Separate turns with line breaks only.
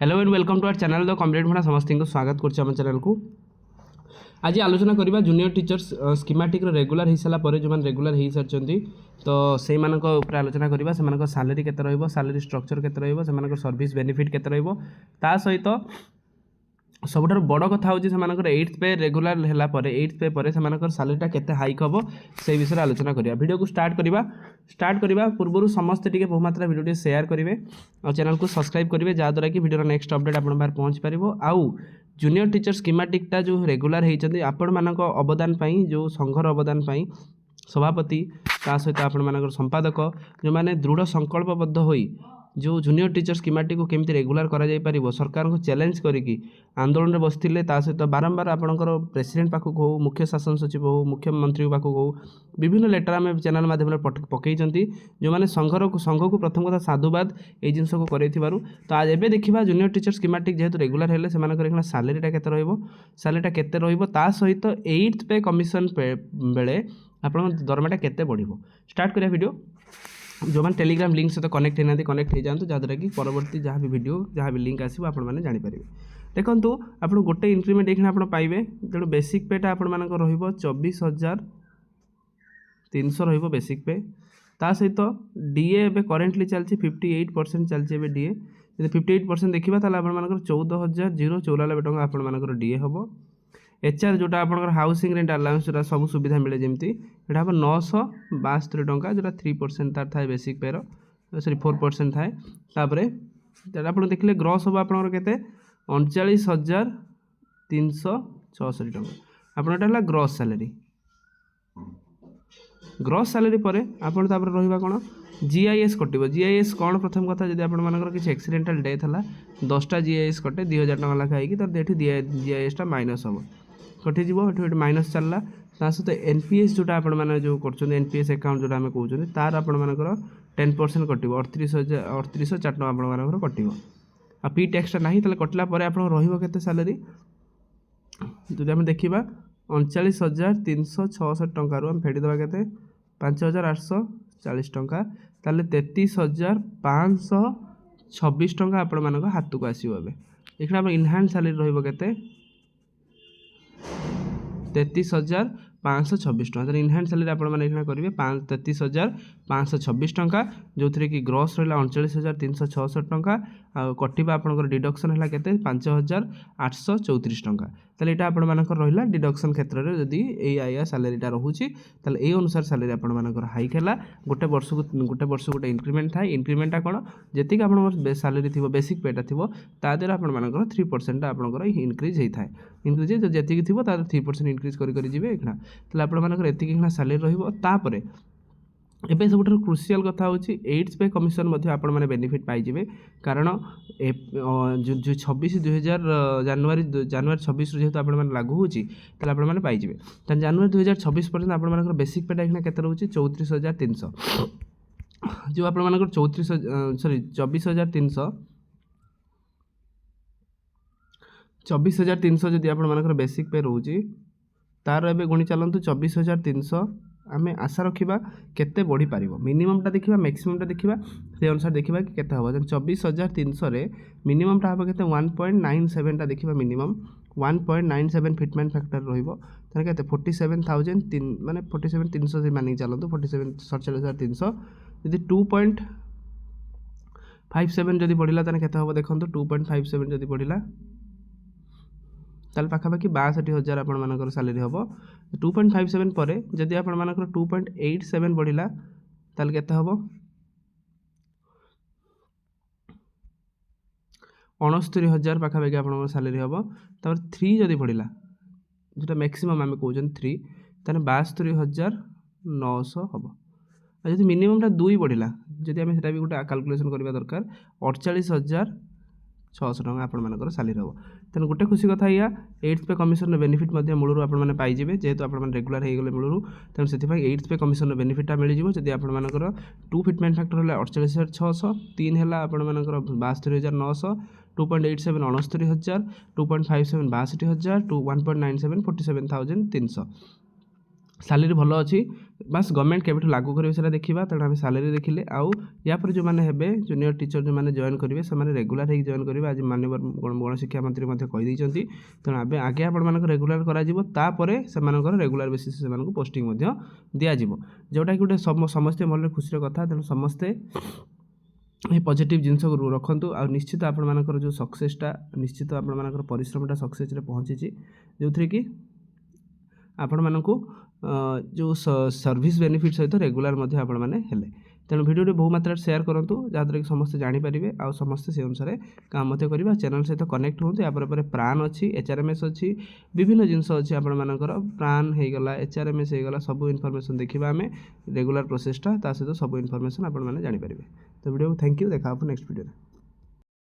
Hello and welcome to our channel the complete भणा समस्त को स्वागत करछि हम चैनल को। आज आलोचना करबा जूनियर टीचर्स स्कीमेटिक रेगुलर हो सारा पर जो मैंने रेगुलर हो सारी तो से ऊपर आलोचना करबा से सैलरी केते रहइबो, सैलरी स्ट्रक्चर केते रहइबो, से सर्विस बेनिफिट केते रहइबो, ता सहित सबुठार बड़ कथा हूँ से एट्थ पे रेगुलर है एट्थ पे पर सैलरीटा केते हाइक हम से विषय आलोचना करिया। वीडियो को स्टार्ट करवा पूर्व समस्ते टी बहुमात्रा वीडियो शेयर करेंगे और चैनल को सब्सक्राइब करेंगे जहाँद्वारा कि वीडियो नेक्स्ट अपडेट आप पहुँच पार। आउ जूनियर टीचर स्कीमेटिकटा जो रेगुलर होती आपण मान अवदान जो संघर अवदान सभापति ता सहित आपण संपादक जो मैंने दृढ़ संकल्पबद्ध होई जो जूनियर टीचर स्कीमेटिक को केमती रेगुलर करा जाय परिबो सरकार को चैलेंज करिकी आंदोलन में बसते सहित बारंबार आपणकर प्रेसिडेंट पाखक हो, मुख्य शासन सचिव हो, मुख्यमंत्री पाखक हो, विभिन्न लेटर आम चैनल माध्यम पकई जो मैंने संघ को प्रथम कथा साधुवाद ये जिनस को कर। तो आज एबे देखिबा जूनियर टीचर स्कीमेटिक जेहेतु रेगुलर हेले से सैलरीटा केते रहइबो, सैलरीटा केते रहइबो, ता सहित एट्थ पे कमिशन बेले आपन दरमाटा केते बढ़िबो। स्टार्ट करिया वीडियो। जो मैंने टेलीग्राम लिंक सहित कनेक्ट होना कनेक्ट हो जातु जहाँद्वारा कि परवर्ती जहाँ भी वीडियो जहाँ भी लिंक आसो आपने जानीपारे। देखो आप गोटे इंक्रीमेंट ये आप पाइबे तेणु बेसिक पेटा आप 24,300 रहिबो बेसिक पे। ता सहित डीए एवं करेन्टली चलती 58% चलती डीए। यदि 58% देखा ताल आप 14,094 टका आपर डीए हम। एचआर जोटा आप हाउसिंग रेंट अलाउंस जो सब सुविधा मिले जमी यहाँ हम 972 टका जो 3% तार थाए बेसिक पेर सरी 4% थाए। तापर आप देखिले ग्रॉस हम आपंकर के 39,366 टका Apta gross salary. Gross salary पर आपन तापर रहिबा कोन जीआईएस कटिबो। जीआईएस कौन प्रथम कथा जदि आपण मानकर किसी एक्सीडेंटल डेथ है 10टा जीआईएस कटे 2000 टका लेखा होगी तो ये जीआईएसटा माइनस हम कटिज माइनस चलला। ता सहित एनपीएस जोटा आपण मैंने जो कर एनपीएस अकाउंट जो आम कहते तार आपर 10% कट 3804 टका आप कटो। आ पी टैक्सटा ना तो कटला आप रही सैलरी जब आम देखा 39,366 टकर आम फेड़ीदे के 5,840 टका ताले 33,526 टका आपण मान हाथ को आसो। ये इनहांस सैलरी रही 33,526 टका इनहांस सैलरी आपने करेंगे 33,526 टका जो थी कि ग्रॉस रहा 39,366 टका कटिबा आपंकर डिडक्शन है के 5,834 टका। ताले यहाँ आपर रहा डिडक्शन क्षेत्र में जदि या सैलरीटा रोचे ये अनुसार सैलरी आपर हाइक है। गोटे वर्ष गोटे इंक्रीमेंट थाए। इंक्रीमेंटा कौन जी आप सैलरी थी बेसिक पेटा थी ताद्वारा आपर 3% आपंकर इनक्रिज होता है। इनक्रिज जी थी 3% इनक्रिज करेंगे एखना तो आपंकर एतिक सैलरी रही। एबे सब क्रुशियल कथा हूँ एट्थ पे कमिशन आपण मैंने बेनिफिट पाइबे कारण जो 26/2000 जनवरी 26 जेहतु आप लागू होती आपने पाइबे जनवरी 2026 पर्यटन आप बेसिक पेटा के रोचे 34,300 जो आप 24,300 जदि आप बेसिक पे रोचे तार ए गुणी चलतु 24,300 आम आशा रखा केते बढ़ी पार मिनिममटा देखा मैक्सिममटा देखा से अनुसार देखा कि केते हम 24,300 मिनिममटा हम के 1.97 देखा मिनिमम 1.97 फिटमेंट फैक्टर रही 47,000 माने 47,300 मानिक चलतु 47,300 यदि 2.57 जदि बढ़ला केते हम देखो 2.57 जदि बढ़ला ताल पाखापाखि 62,000 आपर सैलरी हम। 2.57 पर जदि आप 2.87 बढ़ला ताल केते हम 69,000 पाखापाखि आप सैलरी हम। तापर 3 जदि बढ़ला जोटा मैक्सिमम आम कहते 3 ताने 72,900 हम। जदि मिनिममटा 2 बढ़ला जदि आम भी गोटे कैलकुलेशन करवा दरकार 48,600 टका आपर सैलरी हम। तेनाली गोटे खुशी कथा या eighth pay commission benefit Müller आपने पाइबे जेहेतु आप रेगुलर हो गले मूलर तेणु से एट्थ पे कमिशन बेनिफिटा मिल जब आपर 2 फिटमेंट फैक्टर है 48,600 3 है आपर 72,900 2.87 69,000 2.57 62,000 1.97 47,300 सैलरी भल अच्छी ବାସ୍ ଗଭର୍ଣ୍ଣମେଣ୍ଟ କେବେଠୁ ଲାଗୁ କରିବେ ସେଟା ଦେଖିବା। ତେଣୁ ଆମେ ସାଲେରୀ ଦେଖିଲେ, ଆଉ ୟା ପରେ ଯେଉଁମାନେ ହେବେ ଜୁନିୟର ଟିଚର ଯେଉଁମାନେ ଜଏନ୍ କରିବେ ସେମାନେ ରେଗୁଲାର ହେଇକି ଜଏନ୍ କରିବେ। ଆଜି ମାନ୍ୟବର ଗଣଶିକ୍ଷା ମନ୍ତ୍ରୀ ମଧ୍ୟ କହିଦେଇଛନ୍ତି। ତେଣୁ ଆଗେ ଆପଣମାନଙ୍କୁ ରେଗୁଲାର କରାଯିବ, ତାପରେ ସେମାନଙ୍କର ରେଗୁଲାର ବେସିସ୍ ସେମାନଙ୍କୁ ପୋଷ୍ଟିଂ ମଧ୍ୟ ଦିଆଯିବ, ଯେଉଁଟାକି ଗୋଟେ ସମସ୍ତେ ମନରେ ଖୁସିର କଥା। ତେଣୁ ସମସ୍ତେ এই ପଜିଟିଭ୍ ଜିନିଷକୁ ରଖନ୍ତୁ, ଆଉ ନିଶ୍ଚିତ ଆପଣମାନଙ୍କର ଯେଉଁ ସକ୍ସେସ୍ଟା, ନିଶ୍ଚିତ ଆପଣମାନଙ୍କର ପରିଶ୍ରମଟା ସକ୍ସେସ୍ରେ ପହଞ୍ଚିଛି, ଯେଉଁଥିରେ କି ଆପଣମାନଙ୍କୁ ଯେଉଁ ସର୍ଭିସ୍ ବେନିଫିଟ୍ ସହିତ ରେଗୁଲାର ମଧ୍ୟ ଆପଣମାନେ ହେଲେ। ତେଣୁ ଭିଡ଼ିଓଟି ବହୁ ମାତ୍ରାରେ ସେୟାର କରନ୍ତୁ, ଯାହାଦ୍ୱାରା କି ସମସ୍ତେ ଜାଣିପାରିବେ ଆଉ ସମସ୍ତେ ସେ ଅନୁସାରେ କାମ ମଧ୍ୟ କରିବା। ଚ୍ୟାନେଲ୍ ସହିତ କନେକ୍ଟ ହୁଅନ୍ତୁ। ୟା ପରେ ପ୍ରାନ୍ ଅଛି, HRMS ଅଛି, ବିଭିନ୍ନ ଜିନିଷ ଅଛି ଆପଣମାନଙ୍କର। ପ୍ରାନ୍ ହେଇଗଲା, HRMS ହେଇଗଲା, ସବୁ ଇନଫର୍ମେସନ୍ ଦେଖିବା ଆମେ ରେଗୁଲାର ପ୍ରୋସେସ୍ଟା, ତା ସହିତ ସବୁ ଇନଫର୍ମେସନ୍ ଆପଣମାନେ ଜାଣିପାରିବେ। ତ ଭିଡ଼ିଓକୁ ଥ୍ୟାଙ୍କ ୟୁ, ଦେଖା ହେବ ନେକ୍ସଟ ଭିଡ଼ିଓରେ।